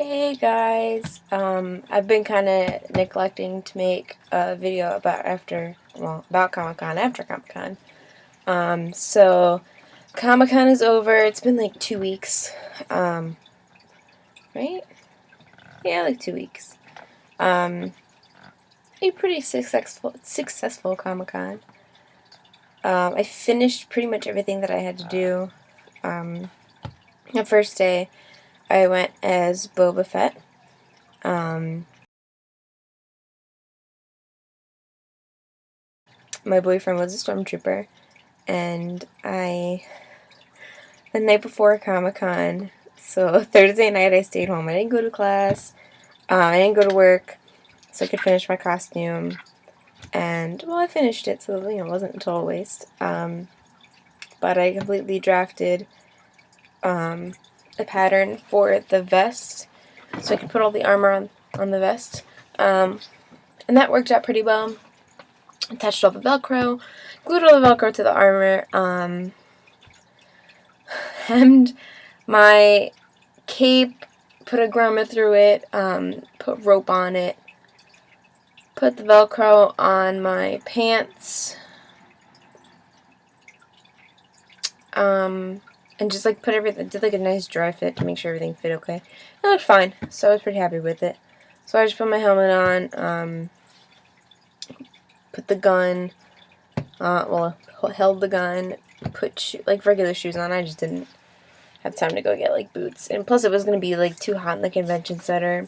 Hey guys, I've been kind of neglecting to make a video about Comic-Con after Comic-Con. So Comic-Con is over. It's been like 2 weeks, right? Yeah, like 2 weeks. A pretty successful Comic-Con. I finished pretty much everything that I had to do. The first day, I went as Boba Fett. My boyfriend was a stormtrooper, and the night before Comic-Con, so Thursday night I stayed home. I didn't go to class, I didn't go to work, so I could finish my costume, and, well, I finished it, so, it wasn't a total waste, but I completely drafted, a pattern for the vest, so I could put all the armor on the vest, and that worked out pretty well. Attached all the Velcro, glued all the Velcro to the armor, hemmed my cape, put a grommet through it, put rope on it, put the Velcro on my pants, and just like put everything, did like a nice dry fit to make sure everything fit okay. It looked fine, so I was pretty happy with it. So I just put my helmet on, put the gun, held the gun, put like regular shoes on. I just didn't have time to go get like boots, and plus it was gonna be like too hot in the convention center.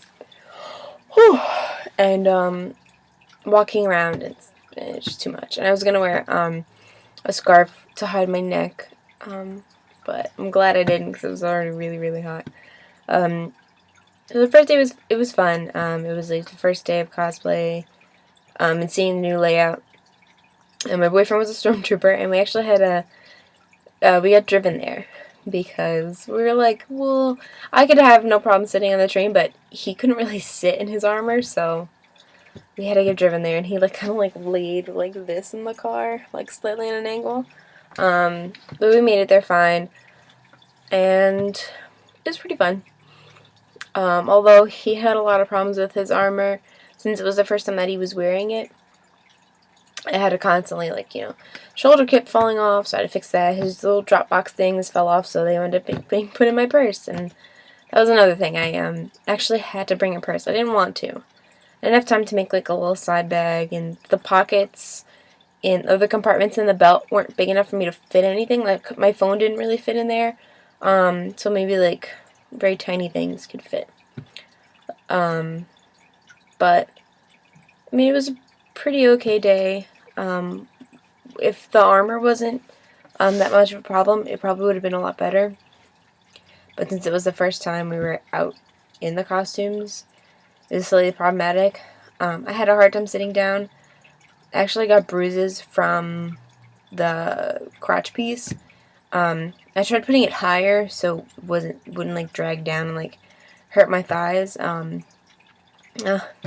Whew. And walking around, it's just too much. And I was gonna wear a scarf to hide my neck, but I'm glad I didn't because it was already really, really hot. So the first day was fun. It was like the first day of cosplay, and seeing the new layout. And my boyfriend was a stormtrooper, and we actually had we got driven there because we were like, well, I could have no problem sitting on the train, but he couldn't really sit in his armor, so we had to get driven there, and he like kind of like laid like this in the car, like slightly at an angle. But we made it there fine, and it was pretty fun. Although he had a lot of problems with his armor, since it was the first time that he was wearing it. I had to constantly, like, shoulder kit falling off, so I had to fix that. His little Dropbox things fell off, so they ended up being put in my purse, and that was another thing. I actually had to bring a purse. I didn't want to. I didn't have time to make, like, a little side bag, and the pockets or the compartments in the belt weren't big enough for me to fit anything. Like, my phone didn't really fit in there, so maybe, like, very tiny things could fit. But, I mean, it was a pretty okay day. If the armor wasn't that much of a problem, it probably would have been a lot better. But since it was the first time we were out in the costumes, it was slightly problematic. I had a hard time sitting down. I actually got bruises from the crotch piece. I tried putting it higher so it wouldn't like drag down and like hurt my thighs.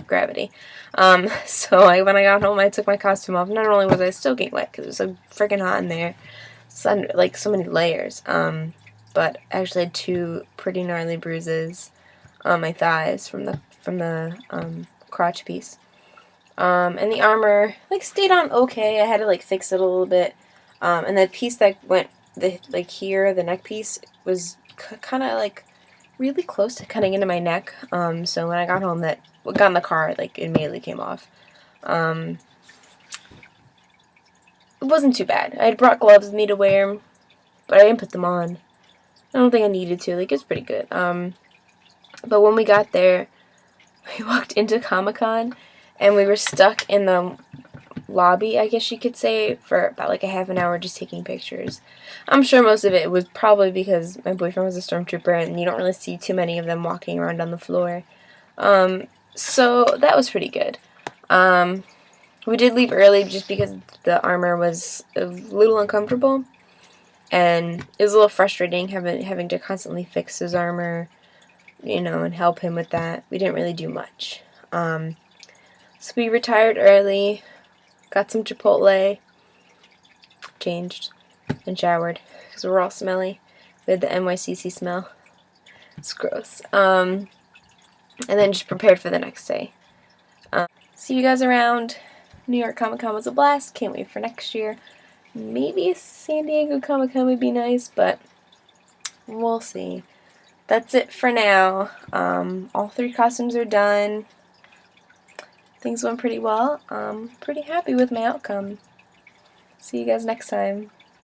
Gravity. So when I got home, I took my costume off. Not only was I still getting wet because it was so freaking hot in there, like so many layers. But I actually had 2 pretty gnarly bruises on my thighs from the crotch piece. And the armor like stayed on okay. I had to like fix it a little bit. And the piece that went the neck piece was kind of like really close to cutting into my neck. So when I got home, got in the car, it immediately came off. It wasn't too bad. I had brought gloves with me to wear, but I didn't put them on. I don't think I needed to. Like, it was pretty good. But when we got there, we walked into Comic-Con, and we were stuck in the lobby, I guess you could say, for about like a half an hour just taking pictures. I'm sure most of it was probably because my boyfriend was a stormtrooper and you don't really see too many of them walking around on the floor. So that was pretty good. We did leave early just because the armor was a little uncomfortable, and it was a little frustrating having to constantly fix his armor, and help him with that. We didn't really do much. So we retired early, got some Chipotle, changed, and showered, because we're all smelly. We had the NYCC smell. It's gross. and then just prepared for the next day. See you guys around. New York Comic Con was a blast. Can't wait for next year. Maybe San Diego Comic Con would be nice, but we'll see. That's it for now. All 3 costumes are done. Things went pretty well. I'm pretty happy with my outcome. See you guys next time.